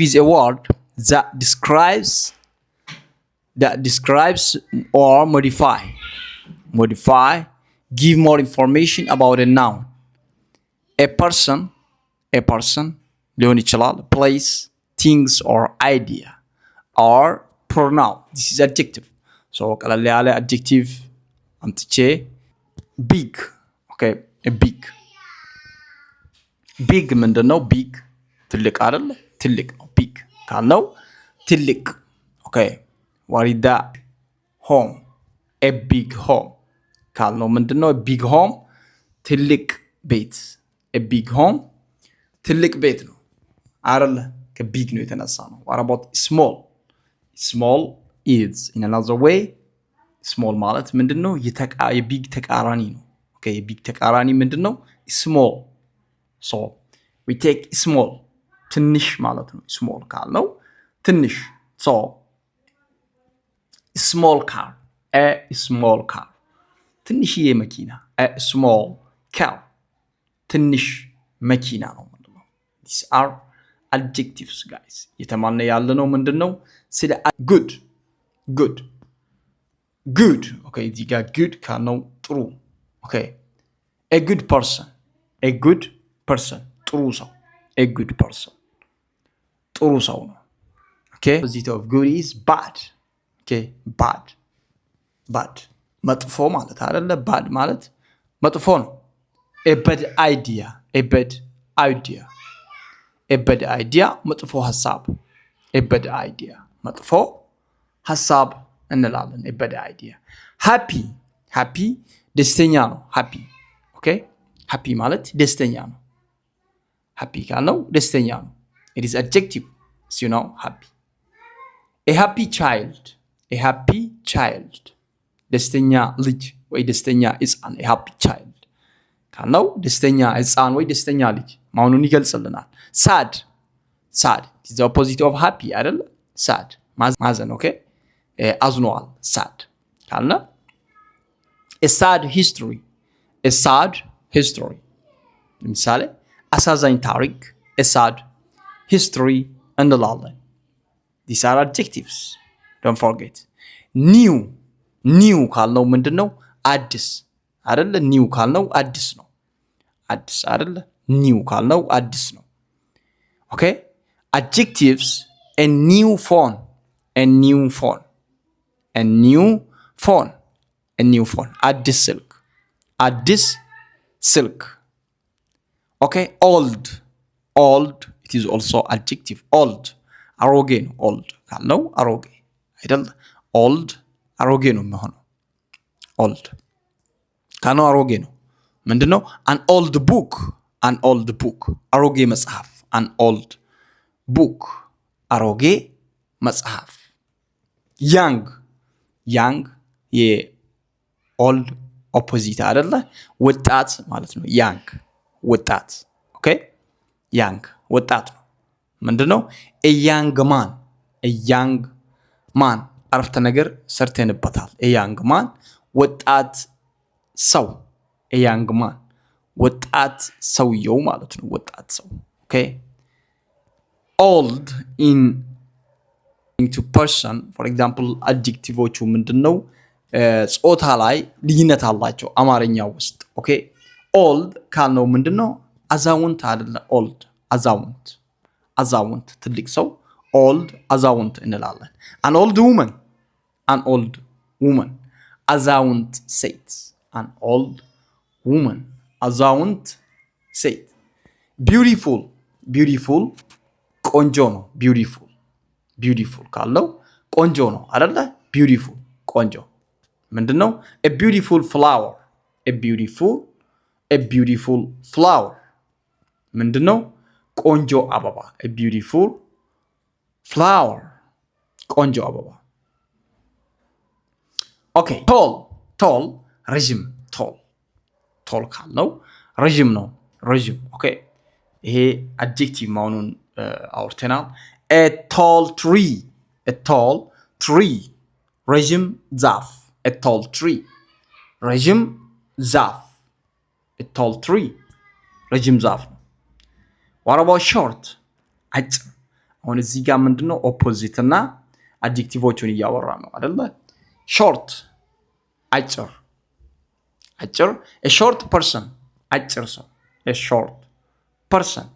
is a word that describes or modify, give more information about a noun. A person, ሊሆን ይችላል, place, things or idea, or pronoun. This is adjective. So ቀለል ያለ adjective አምጥቼ big. Okay, a big ምንድነው? big ትልቅ አይደል? ትልቅ ነው። big ካልነው ትልቅ። Okay, what is that? home, a big home ካልነው ምንድነው? a big home ትልቅ ቤት። a big home ትልቅ ቤት ነው አይደል? ከቢግ ነው የተነሳ ነው። what about small? small is in another way. small ማለት ምንድነው? የቢግ ተቃራኒ ነው። okay, የቢግ ተቃራኒ ምንድነው? small. so we take small ትንሽ ማለት ነው። small ካልነው ትንሽ። so small car, a small car ትንሽዬ መኪና። a small car ትንሽ መኪና ነው ማለት ነው። these are adjectives guys. የተማነ ያለ ነው ምንድነው? ስለ good. okay, እዚህ ጋር good ካልነው ጥሩ። okay, a good person ጥሩ ሰው። a good person ጥሩ ሰው ነው። okay, opposite of good is bad. okay, bad መጥፎ ማለት አይደለ? bad ማለት መጥፎ ነው። a bad idea መጥፎ ሐሳብ። a bad idea መጥፎ ሐሳብ እንላለን። a bad idea. happy ደስተኛ ነው። okay, happy ማለት ደስተኛ ነው። happy ካልነው ደስተኛ ነው። it is adjective, as you know, happy. a happy child ደስተኛ ልጅ ወይ ደስተኛ ሕፃን። a happy child ካልነው ደስተኛ ሕፃን ወይ ደስተኛ ልጅ መሆኑን ይገልጽልናል። sad is the opposite of happy አይደል? sad ማዘን። okay, አዝኗል sad ካልነ a sad history ለምሳሌ አሳዛኝ ታሪክ a sad history እንላለን። these are adjectives, don't forget. new ካልነው ምንድነው? አዲስ አይደለ? new ካልነው አዲስ ነው። አዲስ አይደለ? new ካልነው አዲስ ነው። okay, adjectives. a new phone አዲስ ስልክ okay, old it is also adjective. old አሮጌ ነው። old ካልነው አሮጌ አይደል? old አሮጌ ነው የሚሆነው። old ካልነው አሮጌ ነው። ምንድነው? an old book አሮጌ መጽሐፍ። an old book አሮጌ መጽሐፍ። young የኦልድ ኦፖዚት አይደለ? ወጣት ማለት ነው። young ወጣት። okay, young ወጣት ነው። ምንድነው? a young man አረፍተ ነገር ሰርተንበታል። a young man ወጣት ሰው። a young man ወጣት ሰውየው ማለት ነው። ወጣት ሰው። okay, old into person. for example adjectiveዎቹ ምንድነው? ጾታ ላይ ልዩነት አላቸው አማርኛ ውስጥ። okay, old ካልነው ምንድነው? አዛውንት አይደለ? old አዛውንት ትልቅ ሰው old አዛውንት እንላለን። an old woman አዛውንት ሴት። an old woman አዛውንት ሴት። beautiful ቆንጆ ነው። beautiful ካልነው ቆንጆ ነው አይደለ? beautiful ቆንጆ ምንድነው? a beautiful flower ምንድነው? ቆንጆ አበባ። a beautiful flower ቆንጆ አበባ። okay, tall ረጅም። tall ካልነው ረጅም ነው። ረጅም okay, ይሄ adjective መሆኑን አውርተናል። a tall tree ረጅም ዛፍ። a tall tree ረጅም ዛፍ። a tall tree ረጅም ዛፍ ነው። what about short? አሁን እዚህ ጋር ምንድነው ኦፖዚት እና አድጀክቲቮቹን እያወራ ነው አይደለ? ሾርት አጭር አጭር a short person አጭር ሰው a short person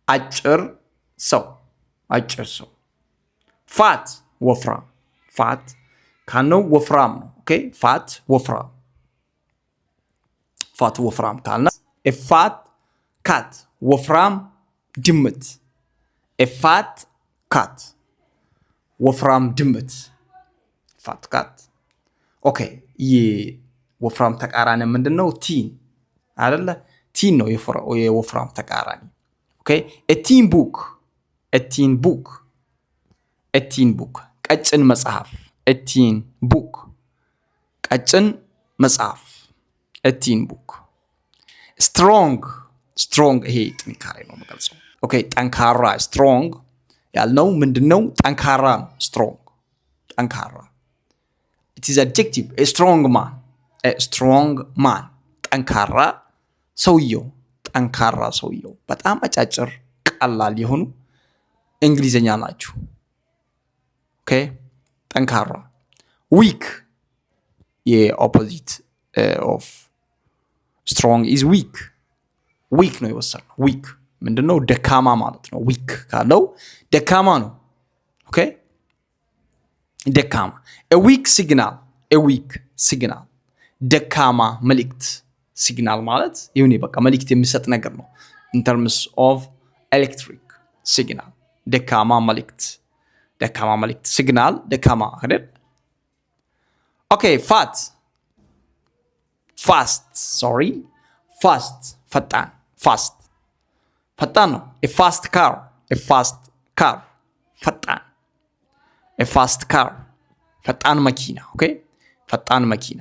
አጭር ሰው አጭር ሰው ፋት ወፍራም ፋት ካነው ወፍራም ነው ኦኬ ፋት ወፍራም ካልና a fat cat ወፍራም ድመት a fat cat ወፍራም ድመት fat cat ኦኬ የወፍራም ተቃራኒ ምንድነው ቲን አይደለ ቲን ነው የወፍራም ተቃራኒ ኦኬ a teen book ቀጭን መጽሐፍ a teen book ቀጭን መጽሐፍ a teen book strong ይሄ ጥንካሬ ነው የምገልጸው ኦኬ ጠንካራ strong ያልነው ምንድነው ጠንካራ ነው strong ጠንካራ it is adjective a strong man ጠንካራ ሰውየው በጣም አጫጭር ቀላል የሆኑ እንግሊዘኛ ናቸው ኦኬ ጠንካራ weak የኦፖዚት of strong is weak ነው የወሰነው weak ምንድነው ደካማ ማለት ነው weak ካለው ደካማ ነው ኦኬ ደካማ a weak signal ደካማ መልእክት ሲግናል ማለት ይሁን በቃ መልእክት የሚሰጥ ነገር ነው in terms of electric signal ደካማ መልእክት ሲግናል ደካማ አይደል ኦኬ fast ፈጣን ነው a fast car ፈጣን a fast car ፈጣን መኪና ኦኬ ፈጣን መኪና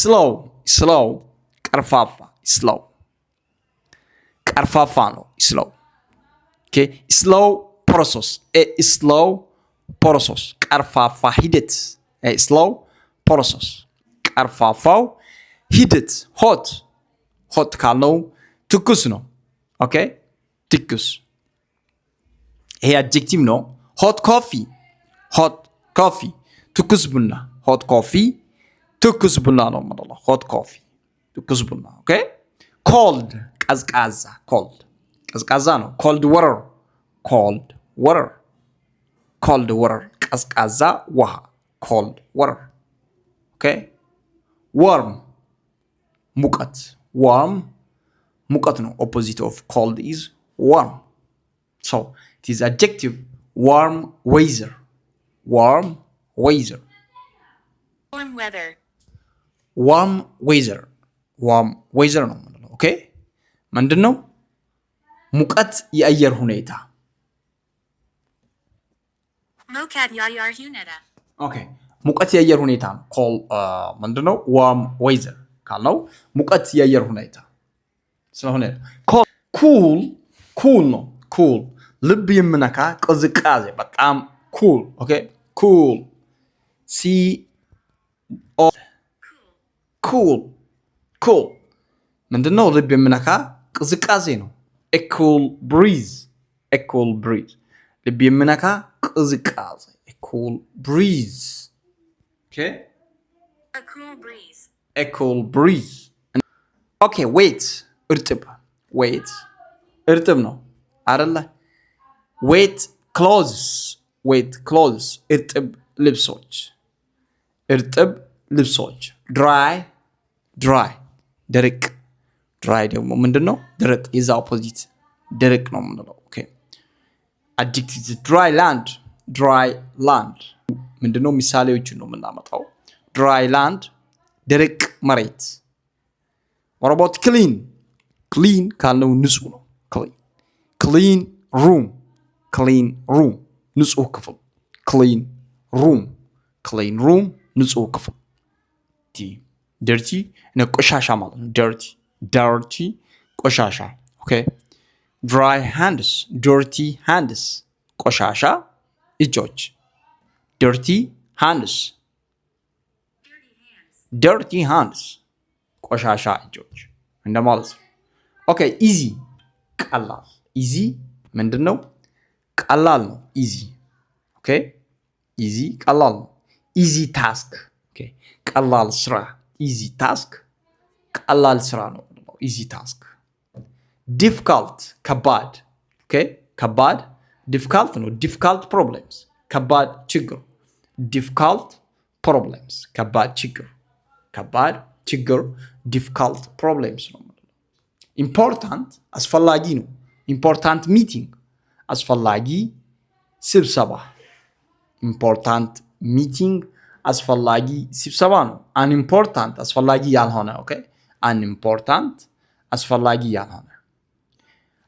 slow ቀርፋፋ ነው slow ኦኬ slow process ቀርፋፋ ሂደት slow process ቀርፋፋው ሂደት hot ካለው ትኩስ ነው ኦኬ ትኩስ ይሄ አድጀክቲቭ ነው hot coffee ትኩስ ቡና hot coffee ትኩስ ቡና ነው ማለት ነው hot coffee ትኩስ ቡና ኦኬ cold ቀዝቃዛ ነው cold water ቀዝቃዛ ውሃ cold water ኦኬ warm ሙቀት ነው opposite of cold is warm so it is adjective warm weather ነው ማለት ኦኬ ምንድነው ሙቀት የአየር ሁኔታ ኦኬ ሙቀት የአየር ሁኔታ ነው ምንድነው warm weather ካልነው ሙቀት የአየር ሁኔታ ስለሆነ cool ነው ልብ የሚነካ ቅዝቃዜ በጣም cool ኦኬ cool ምንድነው ልብ የሚነካ ቅዝቃዜ ነው a cool breeze ልብ የሚነካ ቅዝቃዜ a cool breeze okay a cool breeze okay wait እርጥብ ነው አይደለ wet clothes እርጥብ ልብሶች dry ደረቅ dry ደግሞ ምንድነው ደረቅ is opposite ደረቅ ነው ምንድነው ኦኬ adjective dry land ምንድነው ምሳሌዎችን ነው የምናመጣው dry land ደረቅ መሬት what about clean ካልነው ንጹህ ነው clean room ንጹህ ክፍል clean room ንጹህ ክፍል dirty ቆሻሻ ማለት ነው dirty ቆሻሻ ኦኬ dry hands dirty hands ቆሻሻ እጆች dirty hands ቆሻሻ እጆች እንደማለት ነው ኦኬ easy ቀላል easy ምንድነው ቀላል ነው ኢዚ። ኦኬ ኢዚ ቀላል ነው። ኢዚ ታስክ ቀላል ስራ። ኢዚ ታስክ ቀላል ስራ ነው። ኢዚ ታስክ። ዲፊካልት ከባድ። ኦኬ ከባድ ዲፊካልት ነው። ዲፊካልት ፕሮብሌምስ ከባድ ችግር። ዲፊካልት ፕሮብሌምስ ከባድ ችግር። ከባድ ችግር ዲፊካልት ፕሮብሌምስ ነው። ኢምፖርታንት አስፈላጊ ነው። ኢምፖርታንት ሚቲንግ አስፈላጊ ስብሰባ። ኢምፖርታንት ሚቲንግ አስፈላጊ ስብሰባ ነው። አንኢምፖርታንት አስፈላጊ ያልሆነ። ኦኬ አንኢምፖርታንት አስፈላጊ ያልሆነ።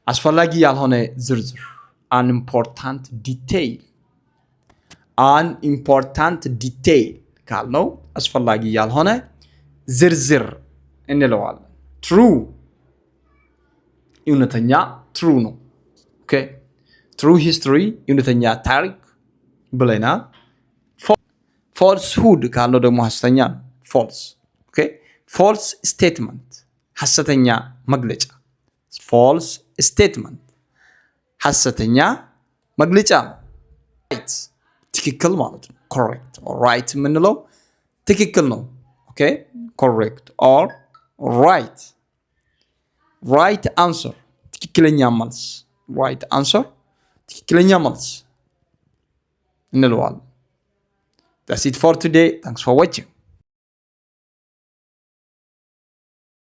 አስፈላጊ ያልሆነ ዝርዝር አንኢምፖርታንት ዲቴይል። አንኢምፖርታንት ዲቴይል ካልነው አስፈላጊ ያልሆነ ዝርዝር እንለዋለን። ትሩ እውነተኛ ትሩ ነው። ኦኬ ትሩ ሂስትሪ እውነተኛ ታሪክ ብለናል። ፎልስሁድ ካልነው ደግሞ ሐሰተኛ ነው። ፎልስ ኦኬ ፎልስ ስቴትመንት ሐሰተኛ መግለጫ። ፎልስ ስቴትመንት ሐሰተኛ መግለጫ ነው። ራይት ትክክል ማለት ነው። ኮሬክት ራይት የምንለው ትክክል ነው። ኦኬ ኮሬክት ኦር ራይት። ራይት አንሰር ትክክለኛ መልስ። ራይት አንሰር ትክክለኛ መልስ እንለዋለን። That's it for today. Thanks for watching.